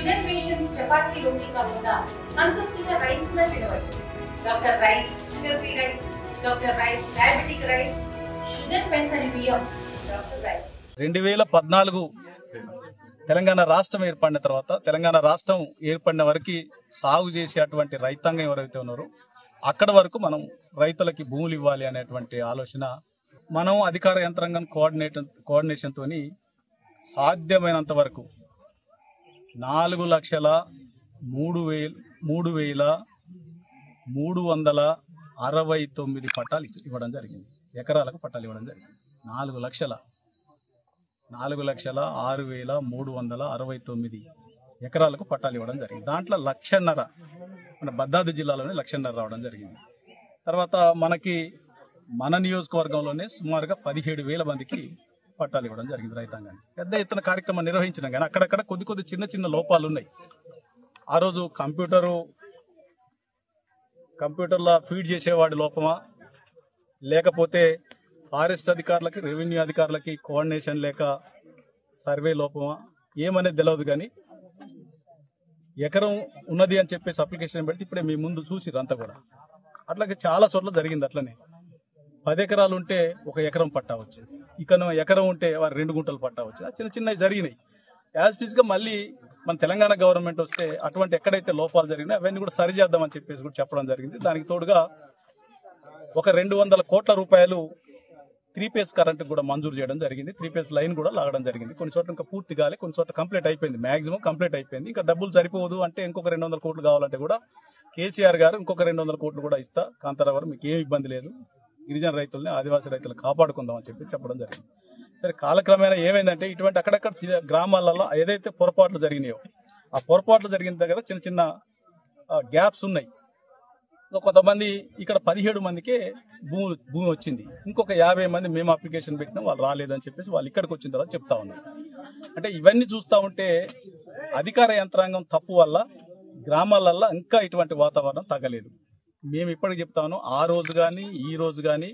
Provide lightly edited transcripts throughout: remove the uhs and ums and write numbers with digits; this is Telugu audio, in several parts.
షుగర్ పేషెంట్స్ చపాతీ రోటీ కాకుండా సంతృప్తిగా రైస్ కూడా తినవచ్చు. Doctor rice, sugar free rice, doctor rice, diabetic rice, sugar pension బియ్యం, డాక్టర్ రైస్. 2014 తెలంగాణ రాష్ట్రం ఏర్పడిన తర్వాత తెలంగాణ రాష్ట్రం ఏర్పడిన వరకు సాగు చేసేటువంటి రైతాంగం ఎవరైతే ఉన్నారో అక్కడ వరకు మనం రైతులకి భూములు ఇవ్వాలి అనేటువంటి ఆలోచన మనం అధికార యంత్రాంగం కోఆర్డినేషన్తో సాధ్యమైనంత వరకు 4,03,369 పట్టాలు ఇవ్వడం జరిగింది. ఎకరాలకు పట్టాలు ఇవ్వడం జరిగింది. 4,06,369 ఎకరాలకు పట్టాలు ఇవ్వడం జరిగింది. దాంట్లో 1,00,000 మన భద్రాద్రి జిల్లాలోనే 1,00,000 రావడం జరిగింది. తర్వాత మన నియోజకవర్గంలోనే సుమారుగా 17,000 మందికి పట్టాలు ఇవ్వడం జరిగింది రైతాంగానికి. పెద్ద ఎత్తున కార్యక్రమం నిర్వహించినాం కానీ అక్కడక్కడ కొద్ది చిన్న లోపాలు ఉన్నాయి. ఆ రోజు కంప్యూటర్లో ఫీడ్ చేసేవాడి లోపమా, లేకపోతే ఫారెస్ట్ అధికారులకి, రెవెన్యూ అధికారులకి కోఆర్డినేషన్ లేక సర్వే లోపమా ఏమనేది తెలియదు. కానీ ఎకరం ఉన్నది అని చెప్పేసి అప్లికేషన్ పెడితే ఇప్పుడే మీ ముందు చూసిరు అంతా కూడా. అట్లాగే చాలా చోట్ల జరిగింది. అట్లనే 10 ఎకరాలు ఉంటే 1 ఎకరం పట్టా వచ్చింది. ఇక్కడ ఎకరం ఉంటే వారు 2 గుంటలు పట్టా వచ్చింది. చిన్నవి జరిగినాయి. యాజ్ ఇట్ ఈస్ గా మళ్ళీ మన తెలంగాణ గవర్నమెంట్ వస్తే అటువంటి ఎక్కడైతే లోపాలు జరిగినాయి అవన్నీ కూడా సరిచేద్దామని చెప్పేసి కూడా చెప్పడం జరిగింది. దానికి తోడుగా ఒక 200 కోట్ల రూపాయలు 3 ఫేజ్ కరెంట్ కూడా మంజూరు చేయడం జరిగింది. 3 ఫేజ్ లైన్ కూడా లాగడం జరిగింది. కొన్ని చోట్ల ఇంకా పూర్తి కాలే, కొన్ని చోట్ల కంప్లీట్ అయిపోయింది. మాక్సిమం కంప్లీట్ అయిపోయింది. ఇంకా డబ్బులు సరిపోదు అంటే ఇంకొక 200 కోట్లు కావాలంటే కూడా కేసీఆర్ గారు ఇంకొక 200 కోట్లు కూడా ఇస్తా, కాంతారావు మీకు ఏం ఇబ్బంది లేదు, గిరిజన రైతుల్ని, ఆదివాసీ రైతులను కాపాడుకుందాం అని చెప్పడం జరిగింది. సరే, కాలక్రమేణా ఏమైందంటే ఇటువంటి అక్కడక్కడ గ్రామాలలో ఏదైతే పొరపాట్లు జరిగినాయో ఆ పొరపాట్లు జరిగిన దగ్గర చిన్న గ్యాప్స్ ఉన్నాయి. కొంతమంది ఇక్కడ 17 మందికే భూమి వచ్చింది. ఇంకొక 50 మంది మేము అప్లికేషన్ పెట్టినా వాళ్ళు రాలేదని చెప్పేసి వాళ్ళు ఇక్కడికి వచ్చిన తర్వాత చెప్తా ఉన్నారు. అంటే ఇవన్నీ చూస్తూ ఉంటే అధికార యంత్రాంగం తప్పు వల్ల గ్రామాలల్లో ఇంకా ఇటువంటి వాతావరణం తగ్గలేదు. మేము ఇప్పటికి చెప్తాను, ఆ రోజు కానీ ఈ రోజు కానీ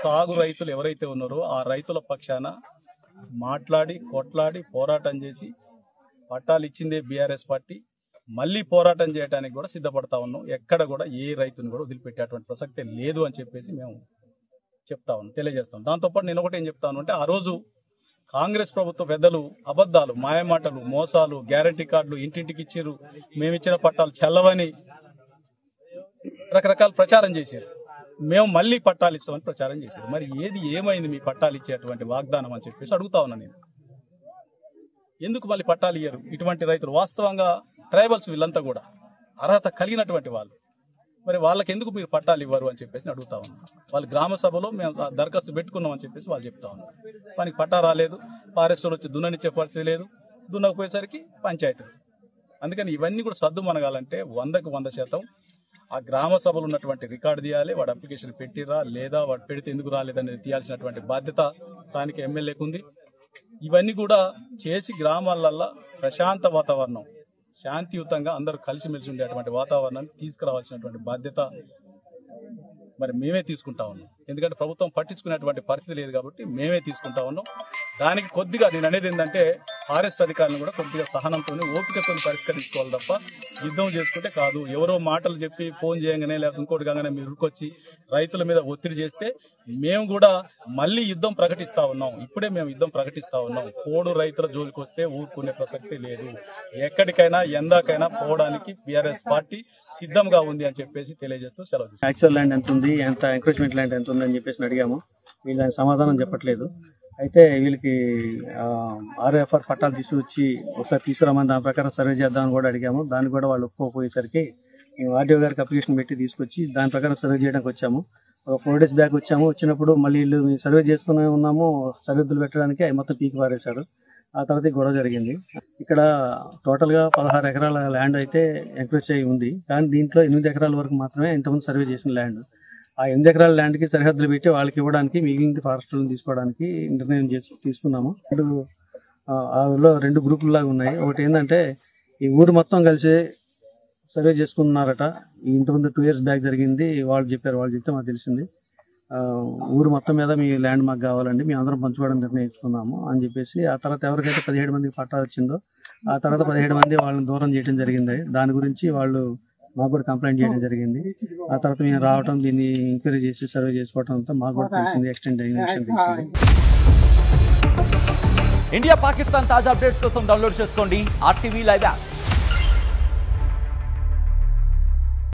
సాగు రైతులు ఎవరైతే ఉన్నారో ఆ రైతుల పక్షాన మాట్లాడి కొట్లాడి పోరాటం చేసి పట్టాలు ఇచ్చిందే బీఆర్ఎస్ పార్టీ. మళ్ళీ పోరాటం చేయడానికి కూడా సిద్ధపడతా ఉన్నాం. ఎక్కడ కూడా ఏ రైతుని కూడా వదిలిపెట్టేటువంటి ప్రసక్తే లేదు అని చెప్పేసి మేము చెప్తా ఉన్నాం, తెలియజేస్తాం. దాంతోపాటు నేను ఒకటి ఏం చెప్తాను అంటే, ఆ రోజు కాంగ్రెస్ ప్రభుత్వ పెద్దలు అబద్దాలు, మాయమాటలు, మోసాలు, గ్యారంటీ కార్డులు ఇంటింటికి ఇచ్చిర్రు, మేమిచ్చిన పట్టాలు చల్లవని రకరకాల ప్రచారం చేశారు. మేము మళ్ళీ పట్టాలు ఇస్తామని ప్రచారం చేశారు. మరి ఏమైంది మీ పట్టాలు ఇచ్చేటువంటి వాగ్దానం అని చెప్పేసి అడుగుతా ఉన్నా నేను. ఎందుకు మళ్ళీ పట్టాలు ఇయ్యరు ఇటువంటి రైతులు? వాస్తవంగా ట్రైబల్స్ వీళ్ళంతా కూడా అర్హత కలిగినటువంటి వాళ్ళు, మరి వాళ్ళకి ఎందుకు మీరు పట్టాలు ఇవ్వరు అని చెప్పేసి అడుగుతా ఉన్నాం. వాళ్ళు గ్రామ సభలో మేము దరఖాస్తు పెట్టుకున్నాం అని చెప్పేసి వాళ్ళు చెప్తా ఉన్నారు. మనకి పట్టా రాలేదు, ఫారెస్ట్ వచ్చి దున్ననిచ్చే పరిస్థితి లేదు, దున్నకపోయేసరికి పంచాయతీ. అందుకని ఇవన్నీ కూడా సద్దు మనగాలంటే 100కు 100% ఆ గ్రామ సభలు ఉన్నటువంటి రికార్డు తీయాలి. వాడు అప్లికేషన్ పెట్టిరా లేదా, వాడు పెడితే ఎందుకు రాలేదనేది తీయాల్సినటువంటి బాధ్యత స్థానిక ఎమ్మెల్యేకు ఉంది. ఇవన్నీ కూడా చేసి గ్రామాలల్లో ప్రశాంత వాతావరణం, శాంతియుతంగా అందరూ కలిసిమెలిసి ఉండేటువంటి వాతావరణాన్ని తీసుకురావాల్సినటువంటి బాధ్యత మరి మేమే తీసుకుంటా ఉన్నాం. ఎందుకంటే ప్రభుత్వం పట్టించుకునేటువంటి పరిస్థితి లేదు కాబట్టి మేమే తీసుకుంటా ఉన్నాం. దానికి కొద్దిగా నేను అనేది ఏంటంటే, ఫారెస్ట్ అధికారులను కూడా కొద్దిగా సహనంతో ఓపికతో పరిష్కరించుకోవాలి తప్ప యుద్ధం చేసుకుంటే కాదు. ఎవరో మాటలు చెప్పి ఫోన్ చేయగానే లేకపోతే ఇంకోటి కాగానే మీరు ఉరుకొచ్చి రైతుల మీద ఒత్తిడి చేస్తే మేము కూడా మళ్ళీ యుద్ధం ప్రకటిస్తా ఉన్నాం. ఇప్పుడే మేము యుద్ధం ప్రకటిస్తా ఉన్నాం. పోడు రైతుల జోలికి వస్తే ఊరుకునే ప్రసక్తి లేదు. ఎక్కడికైనా ఎందాకైనా పోవడానికి బీఆర్ఎస్ పార్టీ సిద్ధంగా ఉంది అని చెప్పేసి తెలియజేస్తూ సెలవు. యాక్చువల్ ల్యాండ్ ఎంత ఉంది, ఎంత ఎంక్రోచ్మెంట్ ల్యాండ్ ఎంత ఉంది అని చెప్పేసి అడిగాము. వీళ్ళు దానికి సమాధానం చెప్పట్లేదు. అయితే వీళ్ళకి ఆర్ఎఫ్ఆర్ పట్టాలు తీసుకొచ్చి ఒకసారి తీసుకురామని దాని ప్రకారం సర్వే చేద్దామని కూడా అడిగాము. దానికి కూడా వాళ్ళు ఒప్పుకోపోయేసరికి మేము ఆర్డీఓ గారికి అప్లికేషన్ పెట్టి తీసుకొచ్చి దాని ప్రకారం సర్వే చేయడానికి వచ్చాము. ఒక 4 days బ్యాక్ వచ్చాము. వచ్చినప్పుడు మళ్ళీ వీళ్ళు సర్వే చేస్తూనే ఉన్నాము, సరిహద్దులు పెట్టడానికి అవి మొత్తం పీకి పారేశారు. ఆ తర్వాత గొడవ జరిగింది. ఇక్కడ టోటల్గా 16 ఎకరాల ల్యాండ్ అయితే ఎంక్రోచ్ అయి ఉంది. కానీ దీంట్లో 8 ఎకరాల వరకు మాత్రమే ఇంతకుముందు సర్వే చేసిన ల్యాండ్. ఆ 8 ఎకరాల ల్యాండ్కి సరిహద్దులు పెట్టి వాళ్ళకి ఇవ్వడానికి, మిగిలిన ఫారెస్టులను తీసుకోవడానికి నిర్ణయం తీసుకున్నాము. ఇప్పుడు అందులో 2 గ్రూపుల్లాగా ఉన్నాయి. ఒకటి ఏంటంటే, ఈ ఊరు మొత్తం కలిసి సర్వే చేసుకున్నారట. ఇంతకుముందు 2 years బ్యాక్ జరిగింది. వాళ్ళు చెప్తే మాకు తెలిసింది. ఊరు మొత్తం మీద మీ ల్యాండ్ మాకు కావాలండి, మేము అందరం పంచుకోవడం నిర్ణయించుకున్నాము అని చెప్పేసి ఆ తర్వాత ఎవరికైతే 17 మందికి పట్టా వచ్చిందో ఆ తర్వాత 17 మంది వాళ్ళని దూరం చేయడం జరిగింది. దాని గురించి వాళ్ళు మాకు కూడా కంప్లైంట్ చేయడం జరిగింది. ఆ తర్వాత మేము రావడం, దీన్ని ఎంక్వైరీ చేసి సర్వే చేసుకోవడంతో మాకు కూడా తెలిసింది, ఎక్స్టెండ్ అయిన విషయం తెలిసింది. ఇండియా పాకిస్తాన్ తాజా అప్డేట్స్ కోసం డౌన్లోడ్ చేసుకోండి RTV లైవ్ యాప్.